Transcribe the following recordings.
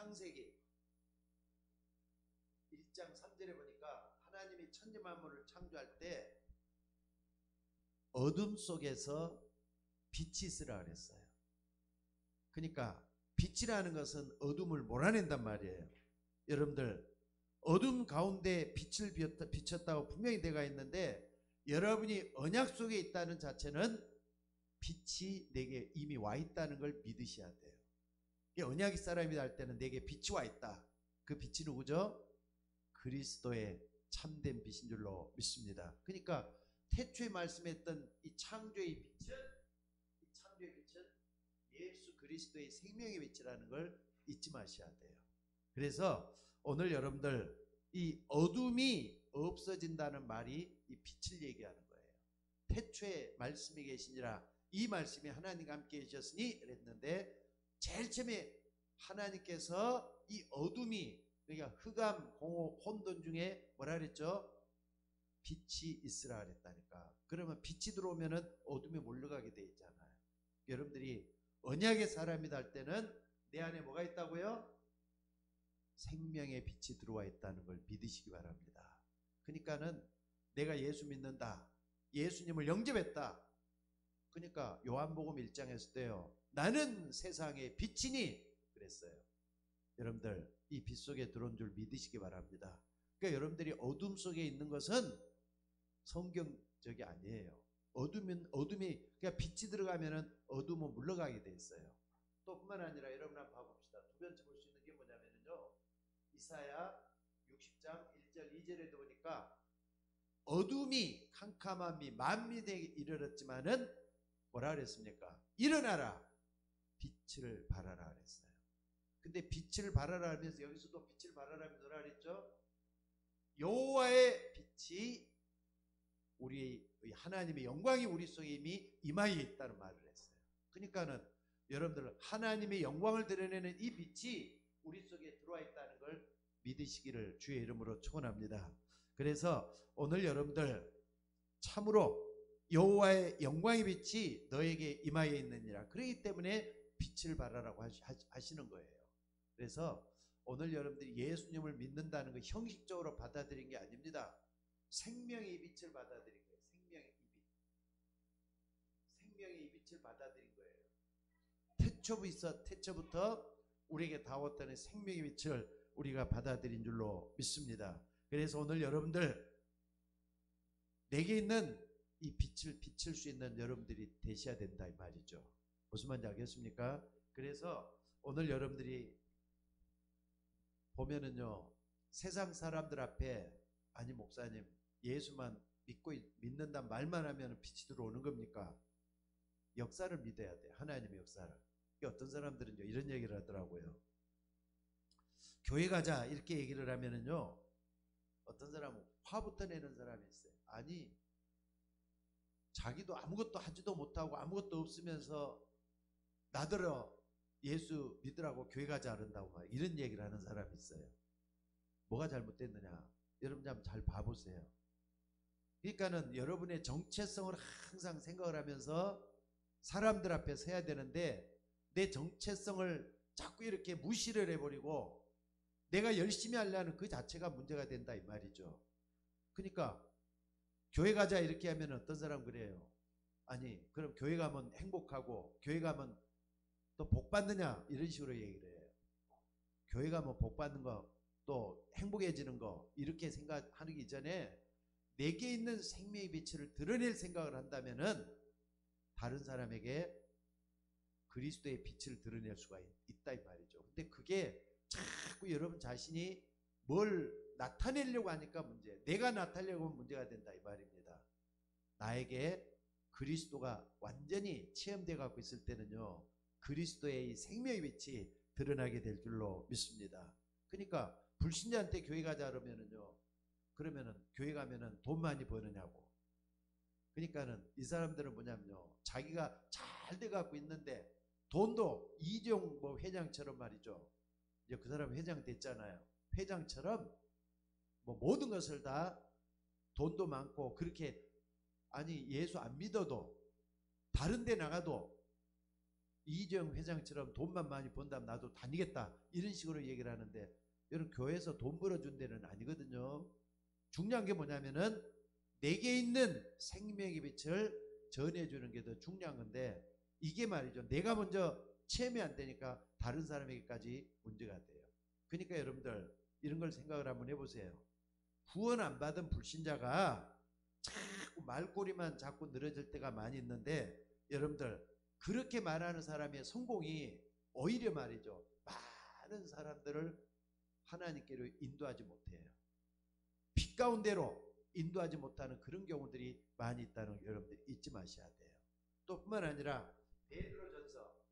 창세기 1장 3절에 보니까 하나님이 천지 만물을 창조할 때 어둠 속에서 빛이 있으라 그랬어요. 그러니까 빛이라는 것은 어둠을 몰아낸단 말이에요. 여러분들 어둠 가운데 빛을 비쳤다고 분명히 되어 있는데 여러분이 언약 속에 있다는 자체는 빛이 내게 이미 와 있다는 걸 믿으셔야 돼요. 언약의 사람이 할 때는 내게 빛이 와 있다. 그 빛이 누구죠? 그리스도의 참된 빛인 줄로 믿습니다. 그러니까 태초에 말씀했던 이 창조의 빛은 예수 그리스도의 생명의 빛이라는 걸 잊지 마셔야 돼요. 그래서 오늘 여러분들 이 어둠이 없어진다는 말이 이 빛을 얘기하는 거예요. 태초에 말씀이 계시니라, 이 말씀이 하나님과 함께 계셨으니 그랬는데 제일 처음에 하나님께서 이 어둠이, 그러니까 흑암, 공허, 혼돈 중에 뭐라 그랬죠? 빛이 있으라 그랬다니까. 그러면 빛이 들어오면은 어둠에 몰려가게 돼 있잖아요. 여러분들이 언약의 사람이다 할 때는 내 안에 뭐가 있다고요? 생명의 빛이 들어와 있다는 걸 믿으시기 바랍니다. 그러니까는 내가 예수 믿는다, 예수님을 영접했다. 그러니까 요한복음 1장에서 때요, 나는 세상의 빛이니 그랬어요. 여러분들 이 빛 속에 들어온 줄 믿으시기 바랍니다. 그러니까 여러분들이 어둠 속에 있는 것은 성경적이 아니에요. 어둠이 그러니까 빛이 들어가면은 어둠은 물러가게 돼 있어요. 또 뿐만 아니라 여러분 한번 봐봅시다. 두 번째 볼 수 있는 게 뭐냐면요, 이사야 60장 1절 2절에도 보니까 어둠이 캄캄함이 만민에게 이르렀지만은 뭐라 그랬습니까? 일어나라, 빛을 발하라 그랬어요. 근데 빛을 발하라 하면서 여기서도 빛을 발하라 하면서 뭐라 그랬죠? 여호와의 빛이 우리 하나님의 영광이 우리 속에 이미 임하여 있다는 말을 했어요. 그러니까는 여러분들 하나님의 영광을 드러내는 이 빛이 우리 속에 들어와 있다는 걸 믿으시기를 주의 이름으로 축원합니다. 그래서 오늘 여러분들 참으로 여호와의 영광의 빛이 너에게 임하여 있느니라. 그렇기 때문에 빛을 발하라고 하시는 거예요. 그래서 오늘 여러분들이 예수님을 믿는다는 거 형식적으로 받아들인 게 아닙니다. 생명의 빛을 받아들인 거예요. 생명의 이 빛을 받아들인 거예요. 태초부터 우리에게 닿았다는 생명의 빛을 우리가 받아들인 줄로 믿습니다. 그래서 오늘 여러분들 내게 있는 이 빛을 비칠 수 있는 여러분들이 되셔야 된다 이 말이죠. 무슨 말인지 알겠습니까? 그래서 오늘 여러분들이 보면은요, 세상 사람들 앞에 아니 목사님 예수만 믿는다는 말만 하면 빛이 들어오는 겁니까? 역사를 믿어야 돼요. 하나님의 역사를. 어떤 사람들은요 이런 얘기를 하더라고요. 교회 가자 이렇게 얘기를 하면은요, 어떤 사람은 화부터 내는 사람이 있어요. 아니 자기도 아무것도 하지도 못하고 아무것도 없으면서 나더러 예수 믿으라고 교회 가자 그런다고 막 이런 얘기를 하는 사람이 있어요. 뭐가 잘못됐느냐? 여러분 한번 잘 봐보세요. 그러니까는 여러분의 정체성을 항상 생각을 하면서 사람들 앞에 서야 되는데 내 정체성을 자꾸 이렇게 무시를 해버리고 내가 열심히 하려는 그 자체가 문제가 된다 이 말이죠. 그러니까 교회 가자 이렇게 하면 어떤 사람 그래요. 아니 그럼 교회 가면 행복하고 교회 가면 또 복 받느냐 이런 식으로 얘기를 해요. 교회 가면 복 받는 거 또 행복해지는 거 이렇게 생각하기 이전에 내게 있는 생명의 빛을 드러낼 생각을 한다면은 다른 사람에게 그리스도의 빛을 드러낼 수가 있다 이 말이죠. 근데 그게 자꾸 여러분 자신이 뭘 나타내려고 하니까 문제, 내가 나타내려고 하면 문제가 된다 이 말입니다. 나에게 그리스도가 완전히 체험되어 갖고 있을 때는요, 그리스도의 이 생명의 빛이 드러나게 될 줄로 믿습니다. 그러니까 불신자한테 교회 가자 그러면은요, 그러면은 교회 가면은 돈 많이 버느냐고. 그러니까는 이 사람들은 뭐냐면요, 자기가 잘 돼 갖고 있는데 돈도 이종 뭐 회장처럼 말이죠. 이제 그 사람 회장 됐잖아요. 회장처럼 뭐 모든 것을 다 돈도 많고 그렇게, 아니 예수 안 믿어도 다른 데 나가도 이재용 회장처럼 돈만 많이 번다면 나도 다니겠다 이런 식으로 얘기를 하는데 여러분 교회에서 돈 벌어준 데는 아니거든요. 중요한 게 뭐냐면은 내게 있는 생명의 빛을 전해주는 게 더 중요한 건데 이게 말이죠. 내가 먼저 체험이 안 되니까 다른 사람에게까지 문제가 돼요. 그러니까 여러분들 이런 걸 생각을 한번 해보세요. 구원 안 받은 불신자가 자꾸 말꼬리만 자꾸 늘어질 때가 많이 있는데 여러분들 그렇게 말하는 사람의 성공이 오히려 말이죠. 많은 사람들을 하나님께로 인도하지 못해요. 빛 가운데로 인도하지 못하는 그런 경우들이 많이 있다는 거 여러분들 잊지 마셔야 돼요. 또 뿐만 아니라 베드로전서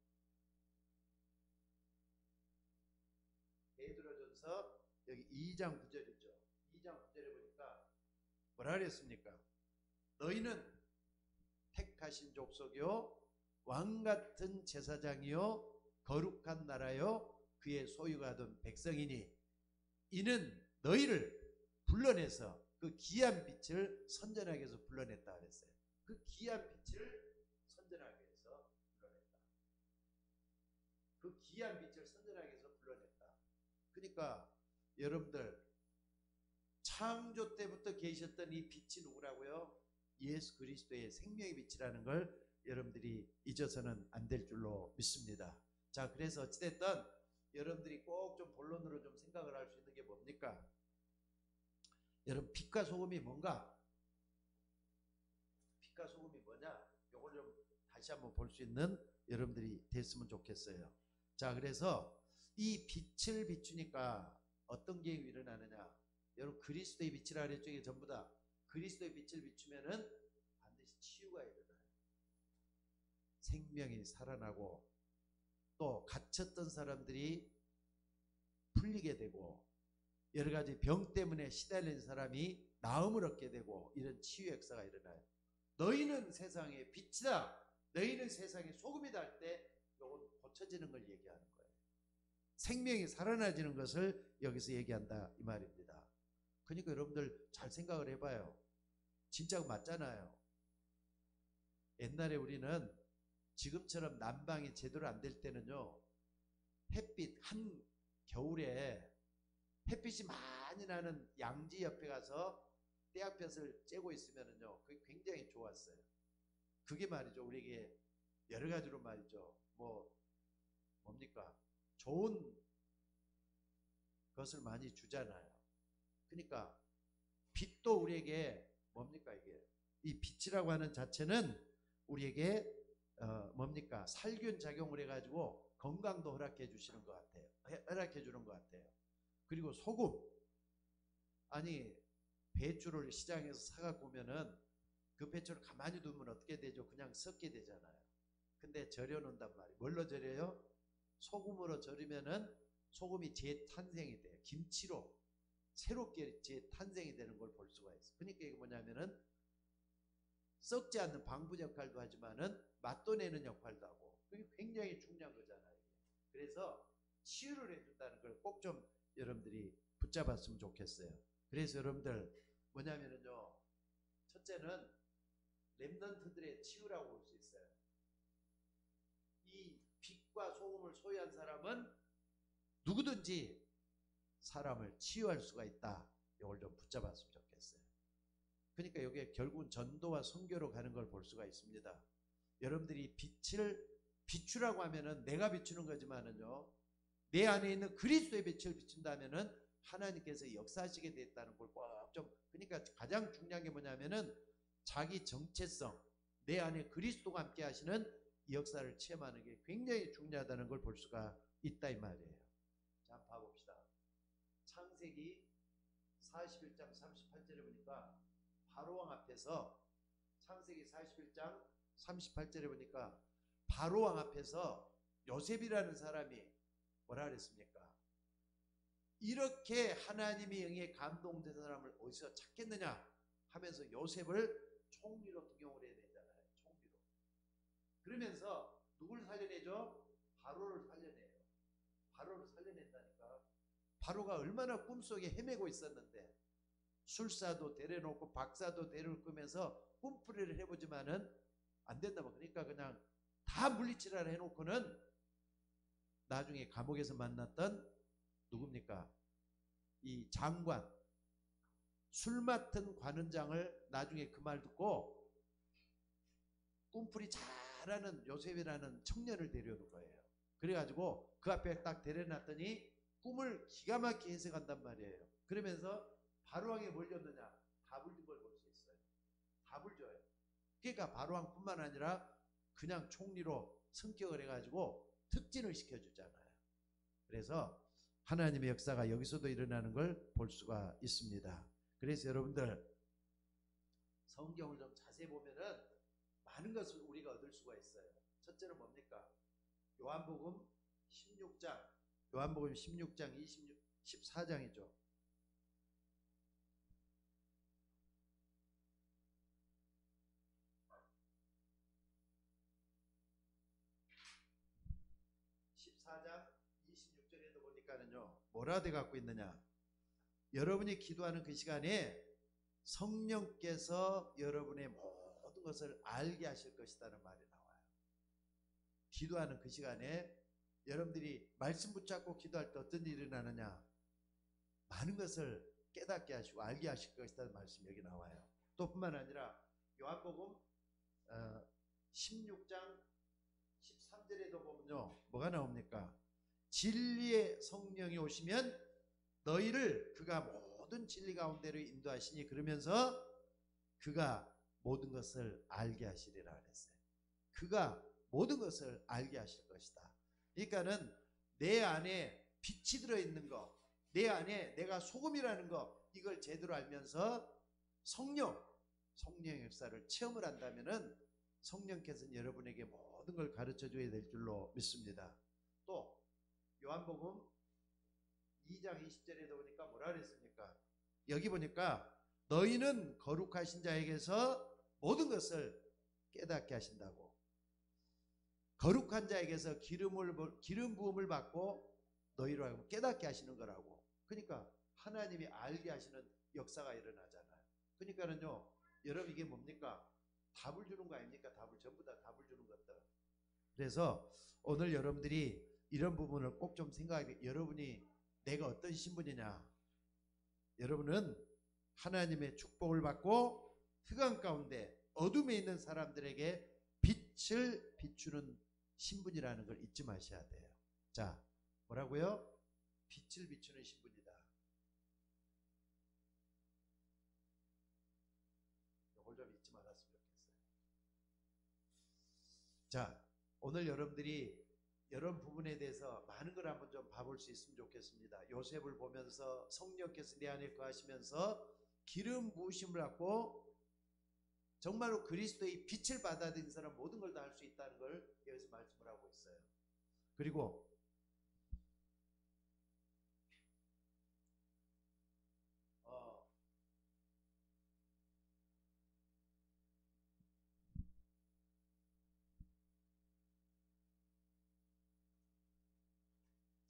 여기 2장 9절이죠. 2장 9절에 보니까 뭐라 그랬습니까? 너희는 택하신 족속이요 왕같은 제사장이요 거룩한 나라요 그의 소유가 된 백성이니 이는 너희를 불러내서 그 귀한 빛을 선전하기 위해서 불러냈다 그랬어요. 그 귀한 빛을 선전하기 위해서 불러냈다. 그 귀한 빛을 선전하기 위해서 불러냈다. 그러니까 여러분들 창조 때부터 계셨던 이 빛이 누구라고요? 예수 그리스도의 생명의 빛이라는 걸 여러분들이 잊어서는 안 될 줄로 믿습니다. 자, 그래서 어찌됐든 여러분들이 꼭 좀 본론으로 좀 생각을 할 수 있는 게 뭡니까? 여러분 빛과 소금이 뭔가? 빛과 소금이 뭐냐? 이걸 좀 다시 한번 볼 수 있는 여러분들이 됐으면 좋겠어요. 자, 그래서 이 빛을 비추니까 어떤 게 일어나느냐? 여러분 그리스도의 빛이라 그랬죠. 이게 전부 다 그리스도의 빛을 비추면은 반드시 치유가 일어나요. 생명이 살아나고 또 갇혔던 사람들이 풀리게 되고 여러 가지 병 때문에 시달린 사람이 나음을 얻게 되고 이런 치유 역사가 일어나요. 너희는 세상의 빛이다. 너희는 세상의 소금이다 할 때 이건 고쳐지는 걸 얘기하는 거예요. 생명이 살아나지는 것을 여기서 얘기한다 이 말입니다. 그러니까 여러분들 잘 생각을 해봐요. 진짜 맞잖아요. 옛날에 우리는 지금처럼 난방이 제대로 안 될 때는요. 햇빛 한 겨울에 햇빛이 많이 나는 양지 옆에 가서 떼약볕을 쬐고 있으면은요. 그게 굉장히 좋았어요. 그게 말이죠. 우리에게 여러 가지로 말이죠. 뭡니까? 좋은 것을 많이 주잖아요. 그러니까 빛도 우리에게 뭡니까 이게? 이 빛이라고 하는 자체는 우리에게 뭡니까? 살균 작용을 해가지고 건강도 허락해 주시는 것 같아요. 허락해 주는 것 같아요. 그리고 소금. 아니 배추를 시장에서 사갖고 오면은 그 배추를 가만히 두면 어떻게 되죠? 그냥 썩게 되잖아요. 근데 절여 놓는단 말이에요. 뭘로 절여요? 소금으로 절이면은 소금이 재탄생이 돼요. 김치로 새롭게 재탄생이 되는 걸 볼 수가 있어요. 그러니까 이게 뭐냐면은 썩지 않는 방부 역할도 하지만은 맛도 내는 역할도 하고 그게 굉장히 중요한 거잖아요. 그래서 치유를 해준다는 걸 꼭 좀 여러분들이 붙잡았으면 좋겠어요. 그래서 여러분들 뭐냐면은요. 첫째는 렘넌트들의 치유라고 볼 수 있어요. 이 빛과 소금을 소유한 사람은 누구든지 사람을 치유할 수가 있다. 이걸 좀 붙잡았으면 좋겠어요. 그러니까 이게 결국은 전도와 선교로 가는 걸 볼 수가 있습니다. 여러분들이 빛을 비추라고 하면은 내가 비추는 거지만은요. 내 안에 있는 그리스도의 빛을 비춘다면은 하나님께서 역사하시게 됐다는 걸 꼭 좀 그러니까 가장 중요한 게 뭐냐면은 자기 정체성 내 안에 그리스도가 함께 하시는 이 역사를 체험하는 게 굉장히 중요하다는 걸 볼 수가 있다 이 말이에요. 자, 한번 봐봅시다. 창세기 41장 38절에 보니까 바로왕 앞에서 창세기 41장 38절에 보니까 바로왕 앞에서 요셉이라는 사람이 뭐라 그랬습니까? 이렇게 하나님의 영에 감동된 사람을 어디서 찾겠느냐 하면서 요셉을 총리로 등용을 해야 되잖아요. 총리로. 그러면서 누굴 살려내죠? 바로를 살려내요. 바로를 살려낸다니까. 바로가 얼마나 꿈속에 헤매고 있었는데 술사도 데려놓고 박사도 데려놓으면서 꿈풀이를 해보지만은 안 된다고. 그러니까 그냥 다 물리치라 해놓고는 나중에 감옥에서 만났던 누굽니까? 이 장관, 술 맡은 관원장을 나중에 그 말 듣고 꿈풀이 잘하는 요셉이라는 청년을 데려오는 거예요. 그래가지고 그 앞에 딱 데려놨더니 꿈을 기가 막히게 해석한단 말이에요. 그러면서 바로왕에 뭘 줬느냐? 답을 준 걸 볼 수 있어요. 답을 줘요. 그러니까 바로왕뿐만 아니라 그냥 총리로 승격을 해가지고 특진을 시켜주잖아요. 그래서 하나님의 역사가 여기서도 일어나는 걸 볼 수가 있습니다. 그래서 여러분들 성경을 좀 자세히 보면은 많은 것을 우리가 얻을 수가 있어요. 첫째는 뭡니까? 요한복음 16장, 요한복음 16장 14장이죠. 뭐라 돼 갖고 있느냐? 여러분이 기도하는 그 시간에 성령께서 여러분의 모든 것을 알게 하실 것이라는 말이 나와요. 기도하는 그 시간에 여러분들이 말씀 붙잡고 기도할 때 어떤 일이 일어나느냐? 많은 것을 깨닫게 하시고 알게 하실 것이라는 말씀이 여기 나와요. 또 뿐만 아니라 요한복음 16장 13절에도 보면요, 뭐가 나옵니까? 진리의 성령이 오시면 너희를 그가 모든 진리 가운데로 인도하시니, 그러면서 그가 모든 것을 알게 하시리라 그랬어요. 그가 모든 것을 알게 하실 것이다. 그러니까는 내 안에 빛이 들어있는 거, 내 안에 내가 소금이라는 거, 이걸 제대로 알면서 성령의 역사를 체험을 한다면은 성령께서는 여러분에게 모든 걸 가르쳐 줘야 될 줄로 믿습니다. 또 요한복음 2장 20절에도 보니까 뭐라 그랬습니까? 여기 보니까 너희는 거룩하신 자에게서 모든 것을 깨닫게 하신다고. 거룩한 자에게서 기름 부음을 받고 너희로 하여금 깨닫게 하시는 거라고. 그러니까 하나님이 알게 하시는 역사가 일어나잖아요. 그러니까는요, 여러분 이게 뭡니까? 답을 주는 거 아닙니까? 답을, 전부 다 답을 주는 것들. 그래서 오늘 여러분들이 이런 부분을 꼭 좀 생각하게, 여러분이 내가 어떤 신분이냐? 여러분은 하나님의 축복을 받고 흑암 가운데 어둠에 있는 사람들에게 빛을 비추는 신분이라는 걸 잊지 마셔야 돼요. 자, 뭐라고요? 빛을 비추는 신분이다. 이걸 좀 잊지 말았으면 좋겠어요. 자, 오늘 여러분들이 이런 부분에 대해서 많은 걸 한번 좀 봐볼 수 있으면 좋겠습니다. 요셉을 보면서 성령께서 내 안에 거하시면서 기름 부으심을 받고 정말로 그리스도의 빛을 받아들인 사람 모든 걸 다 할 수 있다는 걸 여기서 말씀을 하고 있어요. 그리고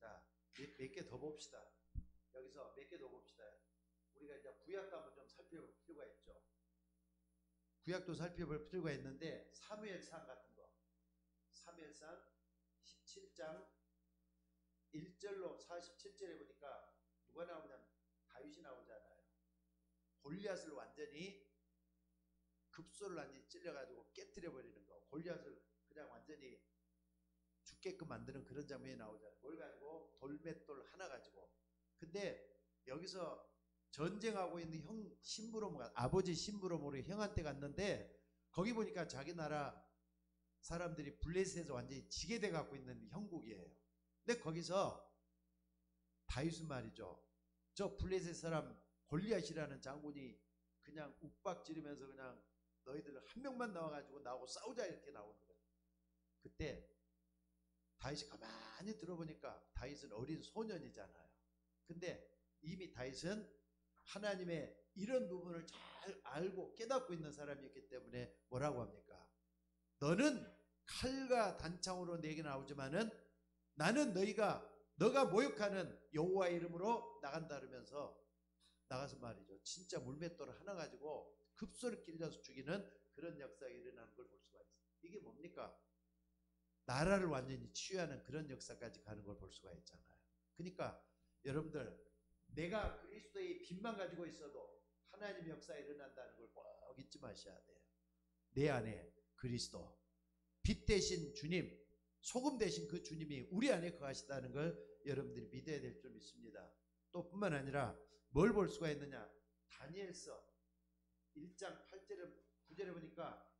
자, 몇 개 더 봅시다. 여기서 몇 개 더 봅시다. 우리가 이제 구약도 한번 좀 살펴볼 필요가 있죠. 구약도 살펴볼 필요가 있는데 사무엘상 같은 거, 사무엘상 17장 1절로 47절에 보니까 누가 나오냐면 다윗이 나오잖아요. 골리앗을 완전히 급소를 완전히 찔려가지고 깨뜨려 버리는 거, 골리앗을 그냥 완전히 죽게끔 만드는 그런 장면이 나오잖아요. 뭘 가지고? 돌맷돌 하나 가지고. 근데 여기서 전쟁하고 있는 형 심부름, 아버지 심부름으로 형한테 갔는데 거기 보니까 자기 나라 사람들이 블레셋에서 완전히 지게 돼 갖고 있는 형국이에요. 근데 거기서 다윗은 말이죠, 저 블레셋 사람 골리앗이라는 장군이 그냥 욱박지르면서 그냥 너희들 한 명만 나와가지고 나하고 싸우자 이렇게 나오는 거예요. 그때 다윗이 가만히 들어보니까 다윗은 어린 소년이잖아요. 근데 이미 다윗은 하나님의 이런 부분을 잘 알고 깨닫고 있는 사람이었기 때문에 뭐라고 합니까? 너는 칼과 단창으로 내게 나오지만은 나는 너가 모욕하는 여호와의 이름으로 나간다 그러면서 나가서 말이죠, 진짜 물맷돌을 하나 가지고 급소를 찔러서 죽이는 그런 역사가 일어나는 걸 볼 수가 있어요. 이게 뭡니까? 나라를 완전히 치유하는 그런 역사까지 가는 걸 볼 수가 있잖아요. 그러니까 여러분들, 내가 그리스도의 빛만 가지고 있어도 하나님의 역사가 일어난다는 걸 꼭 잊지 마셔야 돼요. 내 안에 그리스도, 빛 대신 주님, 소금 대신 그 주님이 우리 안에 거하시다는 걸 여러분들이 믿어야 될 줄 믿습니다. 또 뿐만 아니라 뭘 볼 수가 있느냐, 다니엘서 1장 8절에 9절에 보니까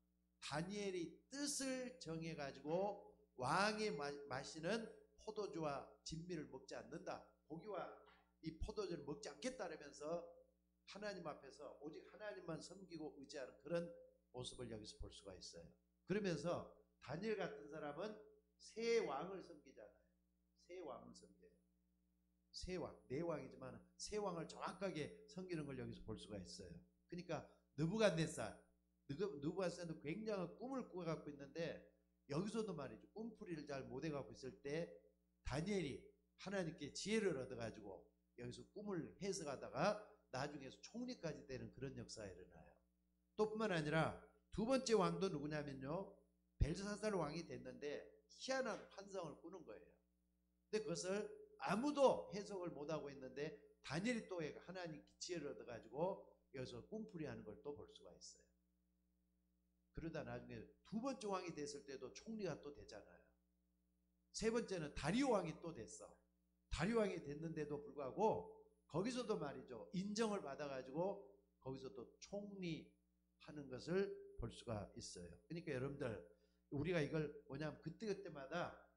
다니엘이 뜻을 정해가지고 왕이 마시는 포도주와 진미를 먹지 않는다, 고기와 이 포도주를 먹지 않겠다라면서 하나님 앞에서 오직 하나님만 섬기고 의지하는 그런 모습을 여기서 볼 수가 있어요. 그러면서 다니엘 같은 사람은 새 왕을 섬기잖아요. 새 왕을 섬겨요. 새 왕, 네 왕이지만 새 왕을 정확하게 섬기는 걸 여기서 볼 수가 있어요. 그러니까 느부갓네살, 느부갓네살도 굉장한 꿈을 꾸어갖고 있는데, 여기서도 말이죠, 꿈풀이를 잘 못해갖고 있을 때 다니엘이 하나님께 지혜를 얻어가지고 여기서 꿈을 해석하다가 나중에서 총리까지 되는 그런 역사가 일어나요. 또 뿐만 아니라 두 번째 왕도 누구냐면요, 벨사살 왕이 됐는데 희한한 환상을 꾸는 거예요. 근데 그것을 아무도 해석을 못하고 있는데 다니엘이 또 하나님 지혜를 얻어가지고 여기서 꿈풀이 하는 걸 또 볼 수가 있어요. 그러다 나중에 두 번째 왕이 됐을 때도 총리가 또 되잖아요. 세 번째는 다리오 왕이 또 됐어. 다리오 왕이 됐는데도 불구하고 거기서도 말이죠, 인정을 받아가지고 거기서 또 총리하는 것을 볼 수가 있어요. 그러니까 여러분들, 우리가 이걸 뭐냐면 그때그때마다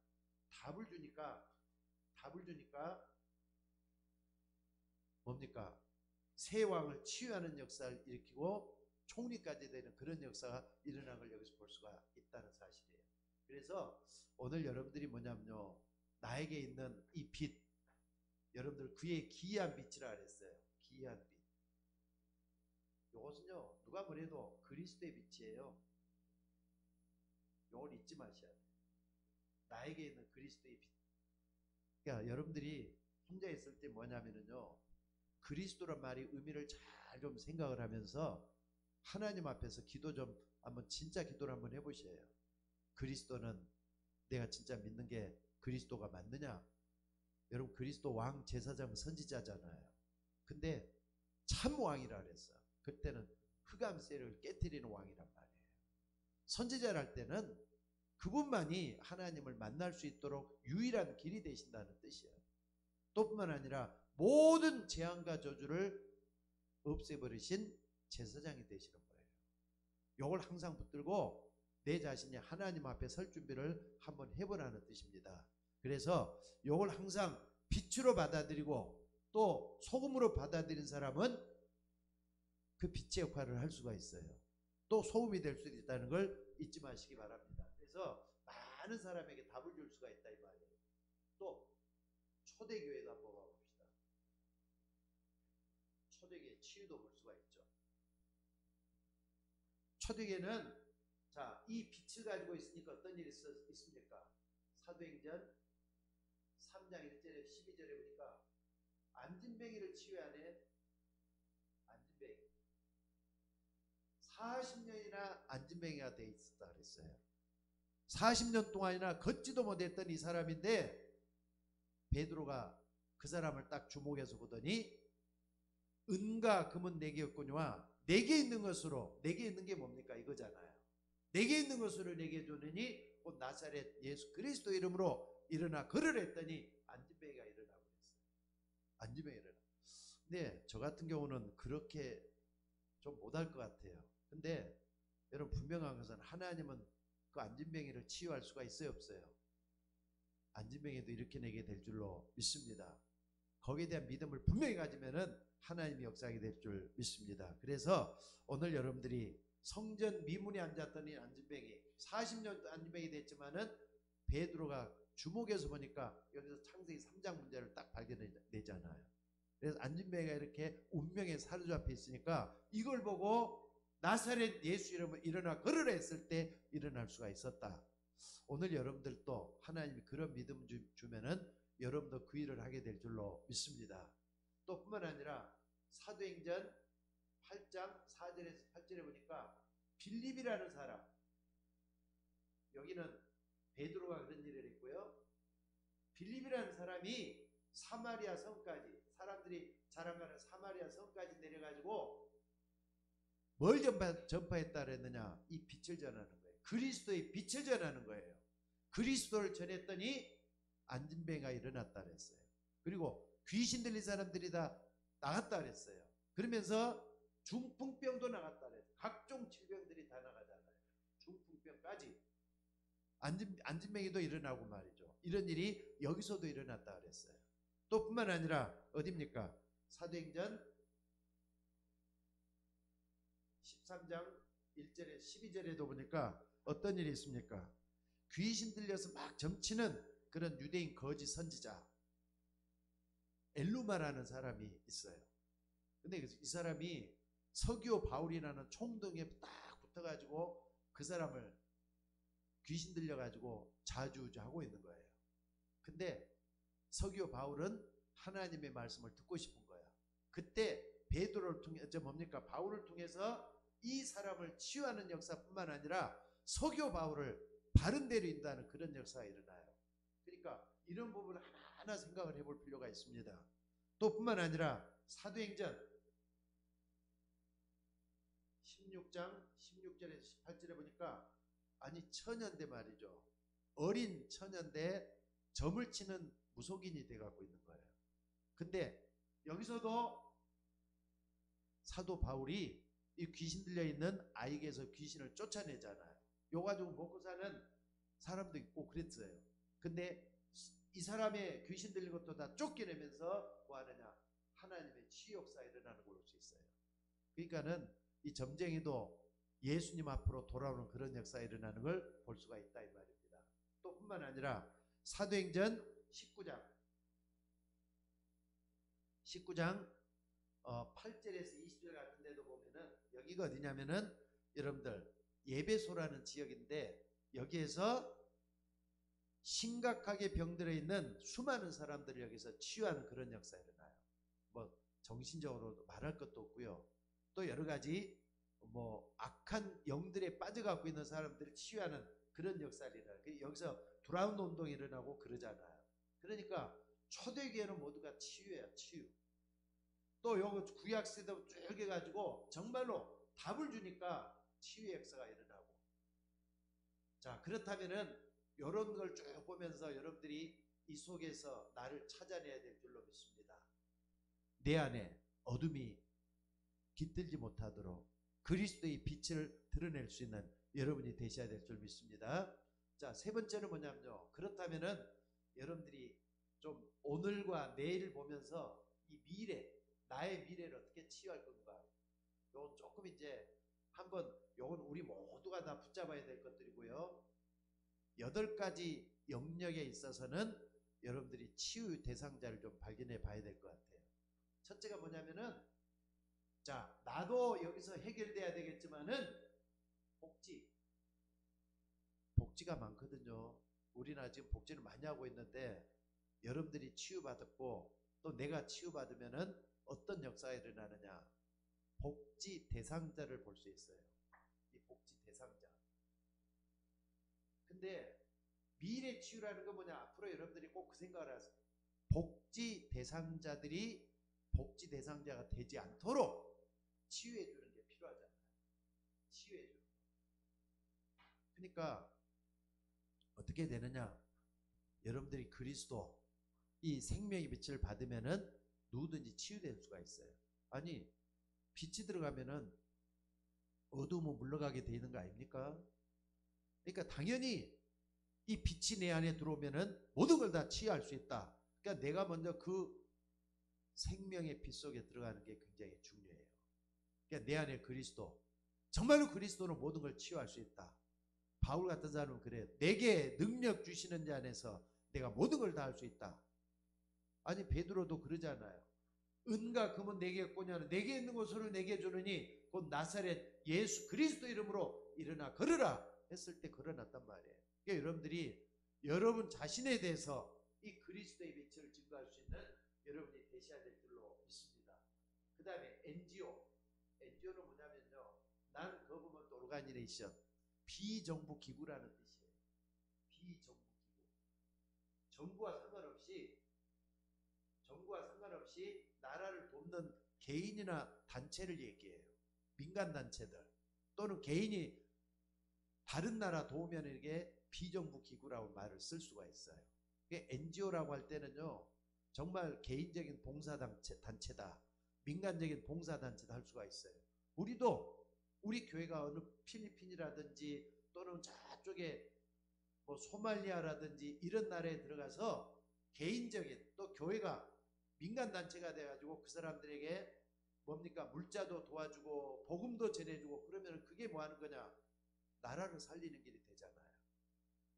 답을 주니까 뭡니까? 새 왕을 치유하는 역사를 일으키고 총리까지 되는 그런 역사가 일어난 걸 여기서 볼 수가 있다는 사실이에요. 그래서 오늘 여러분들이 뭐냐면요, 나에게 있는 이 빛, 여러분들 그의 기이한 빛이라 그랬어요. 기이한 빛. 이것은요, 누가 뭐래도 그리스도의 빛이에요. 이걸 잊지 마셔야 돼요. 나에게 있는 그리스도의 빛. 그러니까 여러분들이 혼자 있을 때 뭐냐면요, 그리스도란 말이 의미를 잘 좀 생각을 하면서 하나님 앞에서 기도 좀 한번, 진짜 기도를 한번 해보셔요. 그리스도는 내가 진짜 믿는 게 그리스도가 맞느냐? 여러분, 그리스도 왕, 제사장, 선지자잖아요. 근데 참 왕이라 그랬어. 그때는 흑암 세력을 깨트리는 왕이란 말이에요. 선지자를 할 때는 그분만이 하나님을 만날 수 있도록 유일한 길이 되신다는 뜻이에요. 또 뿐만 아니라 모든 재앙과 저주를 없애버리신 제사장이 되시는 거예요. 이걸 항상 붙들고 내 자신이 하나님 앞에 설 준비를 한번 해보라는 뜻입니다. 그래서 이걸 항상 빛으로 받아들이고 또 소금으로 받아들인 사람은 그 빛의 역할을 할 수가 있어요. 또 소금이 될 수 있다는 걸 잊지 마시기 바랍니다. 그래서 많은 사람에게 답을 줄 수가 있다 이 말이에요. 또 초대교회도 한번 봐봅시다. 초대교회 치유도 볼 수가 있죠. 초대교회는 자, 이 빛을 가지고 있으니까 어떤 일이 있습니까? 사도행전 3장 1절에 12절에 보니까 안진뱅이를 치유하는 안진뱅이 40년이나 안진뱅이가 돼 있었다 그랬어요. 40년 동안이나 걷지도 못했던 이 사람인데 베드로가 그 사람을 딱 주목해서 보더니 은과 금은 내게 없거니와 내게 있는 것으로, 내게 있는 게 뭡니까? 이거잖아요. 내게 있는 것으로 내게 주느니 곧 나사렛 예수 그리스도 이름으로 일어나 걸으라 했더니 안진뱅이가 일어나고 그랬어요. 안진뱅이 일어나. 근데 저 같은 경우는 그렇게 좀 못할 것 같아요. 근데 여러분, 분명한 것은 하나님은 그 안진뱅이를 치유할 수가 있어요, 없어요? 안진뱅이도 이렇게 내게 될 줄로 믿습니다. 거기에 대한 믿음을 분명히 가지면은 하나님이 역사하게 될 줄 믿습니다. 그래서 오늘 여러분들이 성전 미문에 앉았던 이 안진뱅이, 40년 안진뱅이 됐지만은 베드로가 주목해서 보니까 여기서 창세기 3장 문제를 딱 발견내잖아요. 그래서 안진뱅이가 이렇게 운명에 사로잡혀 있으니까 이걸 보고 나사렛 예수 이름으로 일어나 걸으라 했을 때 일어날 수가 있었다. 오늘 여러분들도 하나님이 그런 믿음 주면은 여러분도 그 일을 하게 될 줄로 믿습니다. 또 뿐만 아니라 사도행전 8장 4절에서 8절에 보니까 빌립이라는 사람, 여기는 베드로가 그런 일을 했고요. 빌립이라는 사람이 사마리아 성까지, 사람들이 자랑하는 사마리아 성까지 내려가지고 뭘 전파했다 그랬느냐? 이 빛을 전하는 거예요. 그리스도의 빛을 전하는 거예요. 그리스도를 전했더니 안진뱅이가 일어났다 그랬어요. 그리고 귀신 들린 사람들이 다 나갔다 그랬어요. 그러면서 중풍병도 나갔다 그랬어요. 각종 질병들이 다 나가잖아요. 중풍병까지. 안진뱅이도 일어나고 말이죠. 이런 일이 여기서도 일어났다 그랬어요. 또 뿐만 아니라 어딥니까? 사도행전 13장 1절에 12절에도 보니까 어떤 일이 있습니까? 귀신 들려서 막 점치는 그런 유대인 거짓 선지자 엘루마라는 사람이 있어요. 근데 이 사람이 서기오 바울이라는 총동에 딱 붙어가지고 그 사람을 귀신 들려가지고 좌주우지하고 있는 거예요. 근데 서기오 바울은 하나님의 말씀을 듣고 싶은 거야. 그때 베드로를 통해 뭡니까? 바울을 통해서 이 사람을 치유하는 역사뿐만 아니라 서기오 바울을 바른 대로 인도하는 그런 역사가 일어나요. 그러니까 이런 부분을 하나하나 생각을 해볼 필요가 있습니다. 또 뿐만 아니라 사도행전 16장 16절에서 18절에 보니까 아니 처년대 말이죠. 어린 처년대 점을 치는 무속인이 돼갖고 있는 거예요. 근데 여기서도 사도 바울이 이 귀신 들려있는 아이에게서 귀신을 쫓아내잖아요. 요 가지고 먹고 사는 사람도 있고 그랬어요. 근데 이 사람의 귀신 들린 것도 다 쫓겨내면서 뭐 하느냐? 하나님의 치유 역사가 일어나는 걸 볼 수 있어요. 그러니까는 이 점쟁이도 예수님 앞으로 돌아오는 그런 역사가 일어나는 걸 볼 수가 있다 이 말입니다. 또 뿐만 아니라 사도행전 19장 8절에서 20절 같은 데도 보면은 여기가 어디냐면은 여러분들 예배소라는 지역인데 여기에서 심각하게 병들어 있는 수많은 사람들을 여기서 치유하는 그런 역사가 일어나요. 뭐 정신적으로 말할 것도 없고요. 또 여러 가지 뭐 악한 영들에 빠져갖고 있는 사람들을 치유하는 그런 역사가 일어나요. 여기서 브라운 운동이 일어나고 그러잖아요. 그러니까 초대교회는 모두가 치유예요. 치유. 또 요거 구약 시대부터 쭉 해가지고 정말로 답을 주니까 치유의 역사가 일어나고. 자, 그렇다면은 이런 걸 쭉 보면서 여러분들이 이 속에서 나를 찾아내야 될 줄로 믿습니다. 내 안에 어둠이 깃들지 못하도록 그리스도의 빛을 드러낼 수 있는 여러분이 되셔야 될 줄 믿습니다. 자, 세 번째는 뭐냐면요. 그렇다면은 여러분들이 좀 오늘과 내일을 보면서 이 미래, 나의 미래를 어떻게 치유할 건가? 요건 조금 이제 한번 요건 우리 모두가 다 붙잡아야 될 것들이고요. 8가지 영역에 있어서는 여러분들이 치유 대상자를 좀 발견해 봐야 될 것 같아요. 첫째가 뭐냐면은 자, 나도 여기서 해결돼야 되겠지만은 복지가 많거든요. 우리나라 지금 복지를 많이 하고 있는데 여러분들이 치유받았고 또 내가 치유받으면은 어떤 역사가 일어나느냐? 복지 대상자를 볼 수 있어요. 이 복지 대상자. 근데 미래 치유라는 건 뭐냐? 앞으로 여러분들이 꼭 그 생각을 하세요. 복지 대상자들이 복지 대상자가 되지 않도록 치유해 주는 게 필요하잖아요. 치유해 주는 거. 그러니까 어떻게 되느냐? 여러분들이 그리스도 이 생명의 빛을 받으면은 누구든지 치유될 수가 있어요. 아니 빛이 들어가면은 어두움은 물러가게 돼 있는 거 아닙니까? 그러니까 당연히 이 빛이 내 안에 들어오면은 모든 걸 다 치유할 수 있다. 그러니까 내가 먼저 그 생명의 빛 속에 들어가는 게 굉장히 중요해요. 그러니까 내 안에 그리스도, 정말로 그리스도는 모든 걸 치유할 수 있다. 바울 같은 사람은 그래요. 내게 능력 주시는 자 안에서 내가 모든 걸 다 할 수 있다. 아니 베드로도 그러잖아요. 은과 금은 내게 없거냐는 내게 있는 것으로 내게 주느니 곧 나사렛 예수 그리스도 이름으로 일어나 걸으라 했을 때 걸어놨단 말이에요. 그러니까 여러분들이 여러분 자신에 대해서 이 그리스도의 빛을 증거할 수 있는 여러분이 되셔야 될 줄로 믿습니다. 그 다음에 NGO는 뭐냐면요, Non-Government Organization, 비정부 기구라는 뜻이에요. 비정부기구. 정부와 상관없이 나라를 돕는 개인이나 단체를 얘기해요. 민간 단체들 또는 개인이 다른 나라 도우면 이게 비정부 기구라고 말을 쓸 수가 있어요. NGO라고 할 때는요, 정말 개인적인 봉사단체다, 민간적인 봉사단체다 할 수가 있어요. 우리 교회가 어느 필리핀이라든지 또는 저쪽에 뭐 소말리아라든지 이런 나라에 들어가서 개인적인 또 교회가 민간단체가 돼가지고 그 사람들에게 뭡니까? 물자도 도와주고 복음도 전해주고 그러면 그게 뭐 하는 거냐? 나라를 살리는 길이 되잖아요.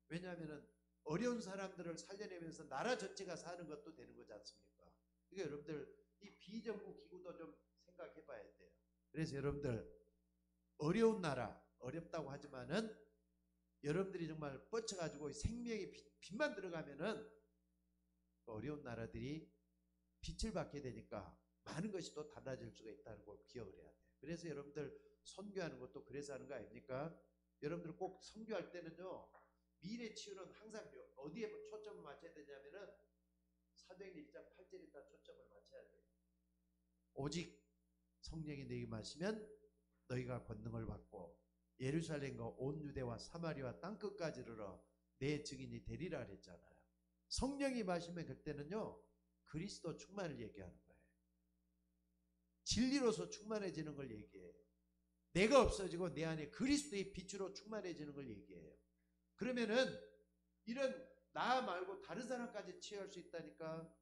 왜냐하면 어려운 사람들을 살려내면서 나라 전체가 사는 것도 되는 거지 않습니까? 그러니까 여러분들 이 비정부 기구도 좀 생각해 봐야 돼요. 그래서 여러분들 어려운 나라, 어렵다고 하지만은 여러분들이 정말 뻗쳐가지고 생명의 빛만 들어가면은 어려운 나라들이 빛을 받게 되니까 많은 것이 또 달라질 수가 있다는 걸 기억을 해야 돼요. 그래서 여러분들 선교하는 것도 그래서 하는 거 아닙니까? 여러분들 꼭 선교할 때는요, 미래 치유는 항상 어디에 초점을 맞춰야 되냐면은 사도행전 1장 8절에다 초점을 맞춰야 돼요. 오직 성령이 너희에게 마시면 너희가 권능을 받고 예루살렘과 온 유대와 사마리아 땅끝까지 이르러 내 증인이 되리라 그랬잖아요. 성령이 마시면 그때는요, 그리스도 충만을 얘기하는 거예요. 진리로서 충만해지는 걸 얘기해요. 내가 없어지고 내 안에 그리스도의 빛으로 충만해지는 걸 얘기해요. 그러면은 이런 나 말고 다른 사람까지 치유할 수 있다니까.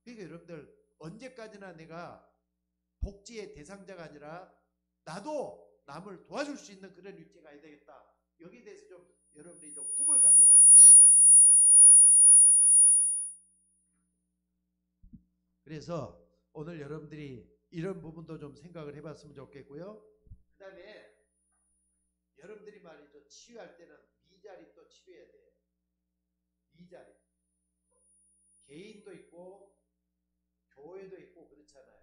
그러니까 여러분들 언제까지나 내가 복지의 대상자가 아니라 나도 남을 도와줄 수 있는 그런 위치에 가야 되겠다. 여기에 대해서 좀 여러분들이 좀 꿈을 가져봤으면 좋겠다. 그래서 오늘 여러분들이 이런 부분도 좀 생각을 해봤으면 좋겠고요. 그 다음에 여러분들이 말이죠, 치유할 때는 미자리 또 치료해야 돼요. 미자리. 개인도 있고 교회도 있고 그렇잖아요.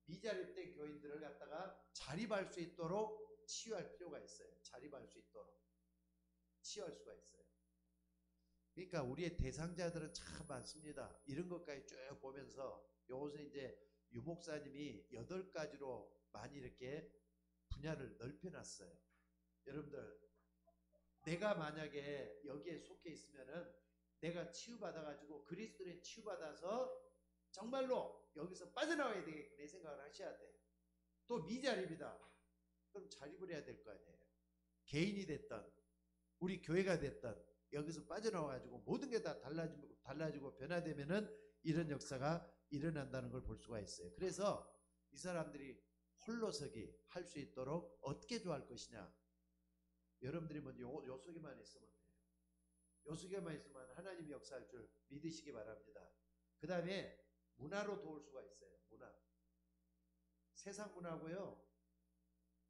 미자립된 교인들을 갖다가 자립할 수 있도록 치유할 필요가 있어요. 자립할 수 있도록 치유할 수가 있어요. 그러니까 우리의 대상자들은 참 많습니다. 이런 것까지 쭉 보면서 요것은 이제 유 목사님이 8가지로 많이 이렇게 분야를 넓혀놨어요. 여러분들 내가 만약에 여기에 속해 있으면은 내가 치유받아가지고 그리스도인 치유받아서 정말로 여기서 빠져나와야 되겠구나 내 생각을 하셔야 돼요. 또 미자립이다. 그럼 자립을 해야 될 거 아니에요. 개인이 됐던 우리 교회가 됐던 여기서 빠져나와가지고 모든 게 다 달라지고 변화되면은 이런 역사가 일어난다는 걸 볼 수가 있어요. 그래서 이 사람들이 홀로서기 할 수 있도록 어떻게 좋아할 것이냐. 여러분들이 먼저 요 속에만 있으면 돼요. 요 속에만 있으면 하나님이 역사할 줄 믿으시기 바랍니다. 그 다음에 문화로 도울 수가 있어요. 문화. 세상 문화고요.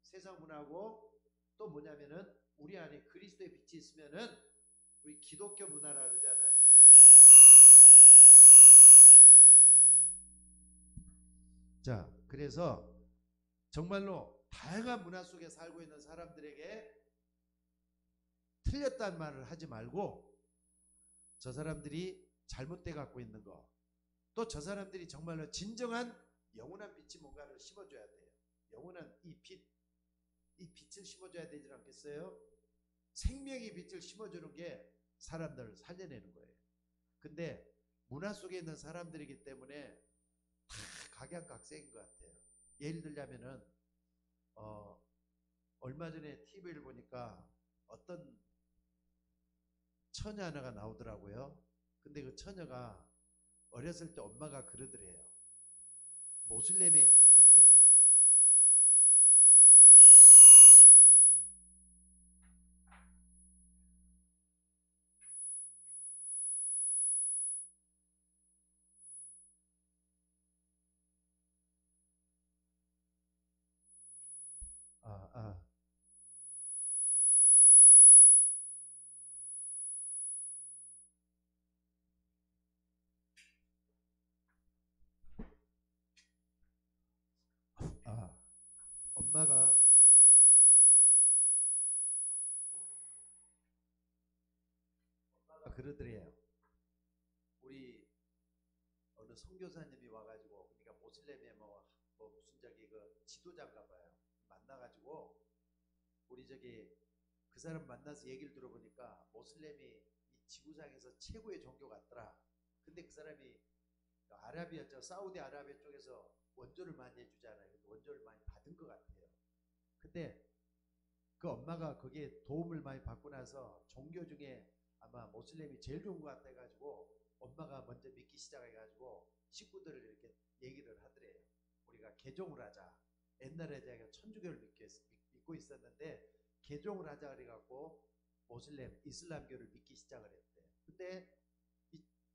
세상 문화고 또 뭐냐면은 우리 안에 그리스도의 빛이 있으면은 우리 기독교 문화라 그러잖아요. 자, 그래서 정말로 다양한 문화 속에 살고 있는 사람들에게 틀렸다는 말을 하지 말고 저 사람들이 잘못돼 갖고 있는 거, 또 저 사람들이 정말로 진정한 영원한 빛이 뭔가를 심어줘야 돼요. 영원한 이 빛을 심어줘야 되지 않겠어요? 생명의 빛을 심어주는 게 사람들을 살려내는 거예요. 근데 문화 속에 있는 사람들이기 때문에 다 각양각색인 것 같아요. 예를 들자면은 얼마 전에 TV를 보니까 어떤 처녀 하나가 나오더라고요. 근데 그 처녀가 어렸을 때 엄마가 그러더래요. 모슬렘에 아, 아. 아, 엄마가 그러더래요. 우리 어느 선교사님이 와가지고, 그러니까 모슬렘의 뭐 무슨 저기 그 지도자인가 봐요. 만나가지고 우리 저기 그 사람 만나서 얘기를 들어보니까 모슬렘이 이 지구상에서 최고의 종교 같더라. 근데 그 사람이 아라비아, 저 사우디 아라비아 쪽에서 원조를 많이 해주잖아요. 원조를 많이 받은 것 같아요. 근데 그 엄마가 거기에 도움을 많이 받고 나서 종교 중에 아마 모슬렘이 제일 좋은 것 같아 가지고 엄마가 먼저 믿기 시작해가지고 식구들을 이렇게 얘기를 하더래요. 우리가 개종을 하자. 옛날에 제가 천주교를 믿고 있었는데 개종을 하자 그래갖고 모슬렘 이슬람교를 믿기 시작을 했대요. 근데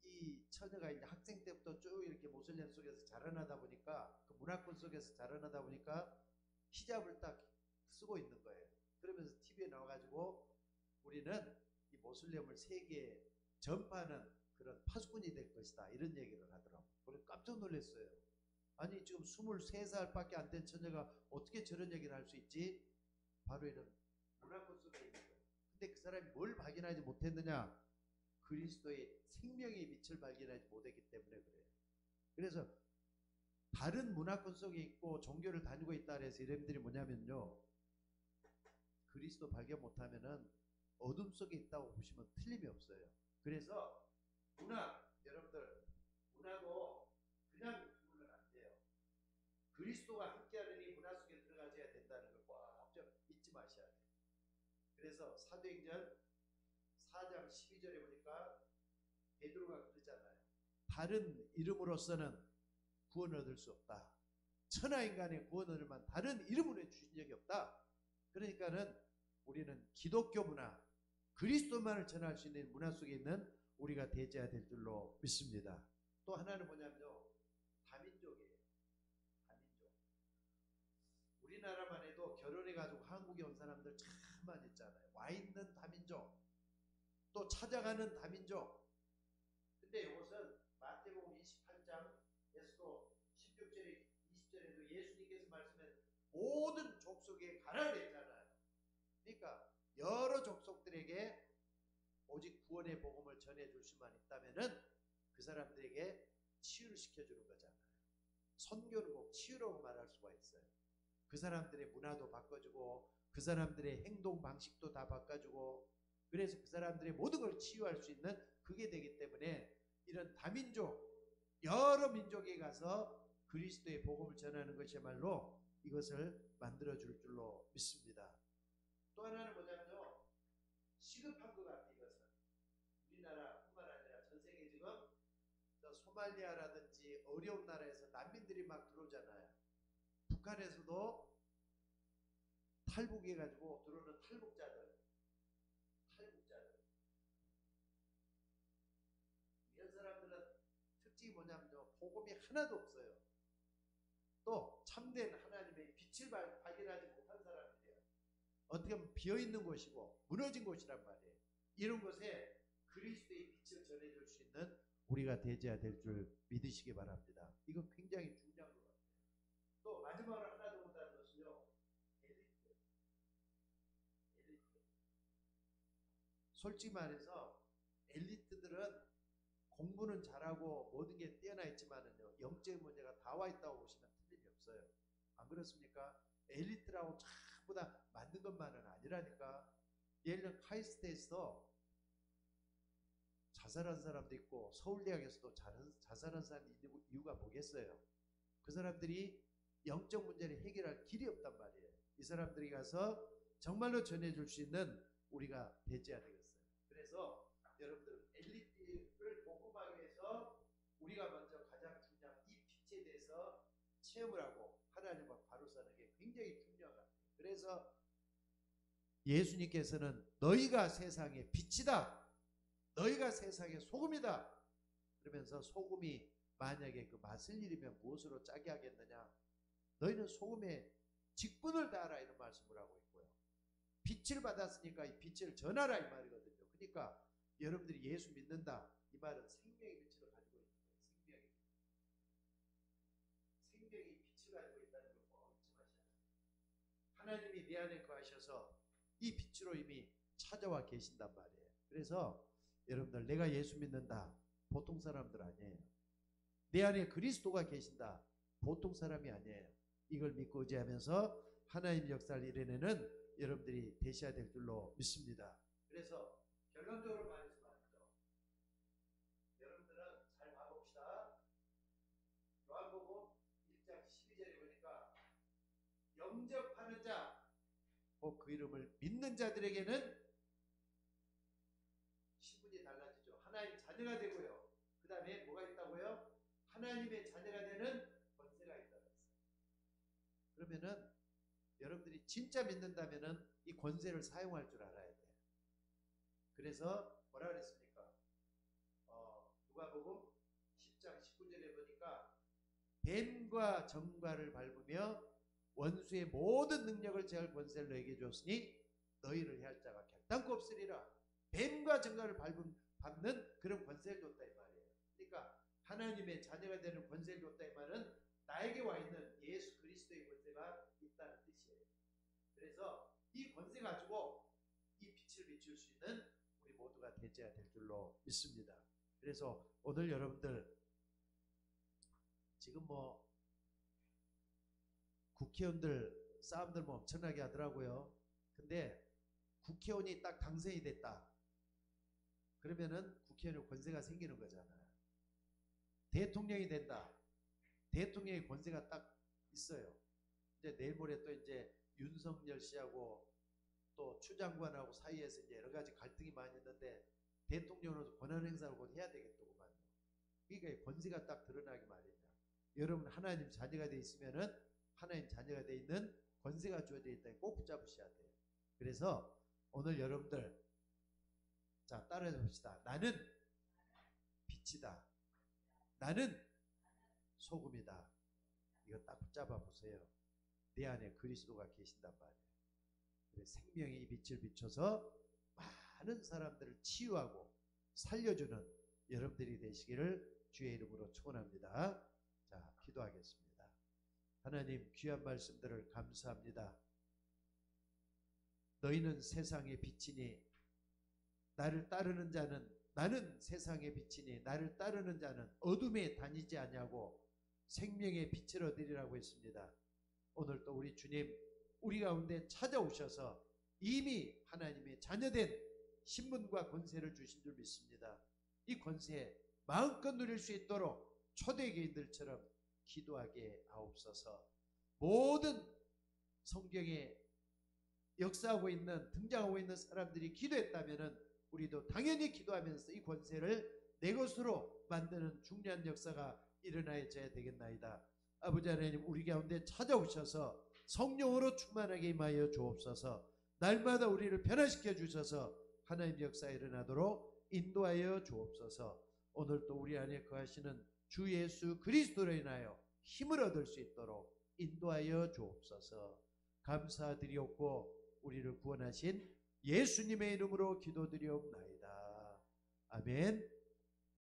이 처녀가 이제 학생 때부터 쭉 이렇게 모슬렘 속에서 자라나다 보니까, 그 문화권 속에서 자라나다 보니까 히잡을 딱 쓰고 있는 거예요. 그러면서 TV에 나와가지고 우리는 이 모슬렘을 세계에 전파하는 그런 파수꾼이 될 것이다, 이런 얘기를 하더라고요. 그래서 깜짝 놀랐어요. 아니 지금 23살밖에 안 된 처녀가 어떻게 저런 얘기를 할 수 있지? 바로 이런 문화권 속에 있는 거예요. 근데 그 사람이 뭘 발견하지 못했느냐? 그리스도의 생명의 빛을 발견하지 못했기 때문에 그래요. 그래서 다른 문화권 속에 있고 종교를 다니고 있다 해서 이름들이 뭐냐면요, 그리스도 발견 못하면은 어둠 속에 있다고 보시면 틀림이 없어요. 그래서 여러분들 문화도 그냥 두면 안 돼요. 그리스도가 함께하는 이 문화 속에 들어가셔야 된다는 걸 꼭 잊지 마셔야 돼요. 그래서 사도행전 4장 12절에 보니까 베드로가 그러잖아요. 다른 이름으로서는 구원을 얻을 수 없다. 천하인간의 구원을 얻을 만 다른 이름으로 주신 적이 없다. 그러니까는 우리는 기독교 문화, 그리스도만을 전할 수 있는 문화 속에 있는 우리가 되어야 될 줄로 믿습니다. 또 하나는 뭐냐면요, 다민족이에요. 다민족. 우리나라만 해도 결혼해가지고 한국에 온 사람들 참 많이 있잖아요. 와 있는 다민족, 또 찾아가는 다민족. 근데 이것은 마태복음 28장에서도 16절에 20절에도 예수님께서 말씀한 모든 족속에 가라 그랬잖아요. 그러니까 여러 족속들에게 오직 구원의 복음을 전해줄 수만 있다면은 그 사람들에게 치유를 시켜주는 거잖아요. 선교는 꼭 치유라고 말할 수가 있어요. 그 사람들의 문화도 바꿔주고 그 사람들의 행동 방식도 다 바꿔주고, 그래서 그 사람들의 모든 걸 치유할 수 있는 그게 되기 때문에 이런 다민족, 여러 민족에 가서 그리스도의 복음을 전하는 것이야말로 이것을 만들어줄 줄로 믿습니다. 또 하나는 뭐냐면요, 시급한 것 같아요. 이것은 우리나라뿐만 아니라 전 세계 지금 소말리아라든지 어려운 나라에서 난민들이 막 들어오잖아요. 북한에서도 탈북해가지고 들어오는 탈북자들 이런 사람들은 특징이 뭐냐면요, 복음이 하나도 없어요. 또 참된 하나님의 빛을 발견하지 못한 사람들이에요. 어떻게 보면 비어있는 곳이고 무너진 곳이란 말이에요. 이런 곳에 그리스도의 빛을 전해줄 수 있는 우리가 되어야 될 줄 믿으시기 바랍니다. 이거 굉장히 중요한 것 같아요. 또 마지막으로 하나 더 본다는 것은요, 엘리트. 솔직히 말해서 엘리트들은 공부는 잘하고 모든 게 뛰어나 있지만은요, 영적인 문제가 다 와 있다고 보시면 틀림이 없어요. 안 그렇습니까? 엘리트라고 전부 다 만든 것만은 아니라니까. 예를 들어 카이스트에서 자살한 사람도 있고 서울대학에서도 자살한 사람이 있는 이유가 뭐겠어요? 그 사람들이 영적 문제를 해결할 길이 없단 말이에요. 이 사람들이 가서 정말로 전해줄 수 있는 우리가 되어야 되겠어요. 그래서 여러분들 엘리트를 복음하기 위해서 우리가 먼저 가장 중요한 이 빛에 대해서 체험을 하고 하나님과 바로 사는 게 굉장히 중요한 것 같아요. 그래서 예수님께서는 너희가 세상의 빛이다, 너희가 세상의 소금이다 그러면서 소금이 만약에 그 맛을 잃으면 무엇으로 짜게 하겠느냐, 너희는 소금의 직분을 다하라 이런 말씀을 하고 있고요. 빛을 받았으니까 이 빛을 전하라 이 말이거든요. 그러니까 여러분들이 예수 믿는다 이 말은 생명의 빛을 가지고 있는 거예요. 생명의 빛을 가지고 있다는 걸 꼭 잊지 마셔야 돼요. 하나님이 내 안에 거하셔서 이 빛으로 이미 찾아와 계신단 말이에요. 그래서 여러분들, 내가 예수 믿는다. 보통 사람들 아니에요. 내 안에 그리스도가 계신다. 보통 사람이 아니에요. 이걸 믿고 의지하면서 하나님 역사를 이뤄내는 여러분들이 되셔야 될 줄로 믿습니다. 그래서 결론적으로 말씀하시죠. 여러분들은 잘 봐봅시다. 요한복음 1장 12절에 보니까 영접하는 자, 꼭 그 이름을 믿는 자들에게는 신분이 달라지죠. 하나님 자녀가 되고요. 그 다음에 뭐가 있다고요? 하나님의 자녀가 되는 권세가 있다고 했어요. 그러면은 여러분들이 진짜 믿는다면은 이 권세를 사용할 줄 알아야 돼요. 그래서 뭐라 그랬습니까? 누가복음 10장 19절에 보니까 뱀과 정과를 밟으며 원수의 모든 능력을 제할 권세를 너에게 줬으니 너희를 해할 자가 결단코 없으리라. 뱀과 정과를 밟는 그런 권세를 줬다 이 말이에요. 그러니까 하나님의 자녀가 되는 권세를 줬다 이 말은 나에게 와 있는 예수 그리스도의 권세가 있다는 뜻이에요. 그래서 이 권세 가지고 이 빛을 비출 수 있는 우리 모두가 되어야 될 줄로 믿습니다. 그래서 오늘 여러분들 지금 뭐 국회의원들 싸움들 뭐 엄청나게 하더라고요. 근데 국회의원이 딱 당선이 됐다. 그러면은 국회의원의 권세가 생기는 거잖아요. 대통령이 된다. 대통령의 권세가 딱 있어요. 이제 내일 모레 또 이제 윤석열 씨하고 또 추 장관하고 사이에서 이제 여러 가지 갈등이 많이 있는데 대통령으로서 권한 행사를 곧 해야 되겠더구만요. 그러니까 권세가 딱 드러나기 마련이야. 여러분 하나님 자녀가 돼 있으면은 하나님 자녀가 돼 있는 권세가 주어져 있다. 꼭 붙잡으셔야 돼요. 그래서 오늘 여러분들 자 따라해 봅시다. 나는 빛이다. 나는 소금이다. 이거 딱 붙잡아 보세요. 내 안에 그리스도가 계신단 말이에요. 생명의 이 빛을 비춰서 많은 사람들을 치유하고 살려주는 여러분들이 되시기를 주의 이름으로 축원합니다. 자, 기도하겠습니다. 하나님 귀한 말씀들을 감사합니다. 너희는 세상의 빛이니 나를 따르는 자는 나는 세상의 빛이니 나를 따르는 자는 어둠에 다니지 아니하고 생명의 빛을 얻으리라고 했습니다. 오늘 또 우리 주님 우리 가운데 찾아오셔서 이미 하나님의 자녀된 신분과 권세를 주신 줄 믿습니다. 이 권세 마음껏 누릴 수 있도록 초대교인들처럼 기도하게 하옵소서. 모든 성경에 역사하고 있는 등장하고 있는 사람들이 기도했다면 우리도 당연히 기도하면서 이 권세를 내 것으로 만드는 중요한 역사가 일어나야 되겠나이다. 아버지 하나님 우리 가운데 찾아오셔서 성령으로 충만하게 임하여 주옵소서. 날마다 우리를 변화시켜 주셔서 하나님 역사가 일어나도록 인도하여 주옵소서. 오늘도 우리 안에 거하시는 주 예수 그리스도로 인하여 힘을 얻을 수 있도록 인도하여 주옵소서. 감사드리옵고 우리를 구원하신 예수님의 이름으로 기도드리옵나이다. 아멘.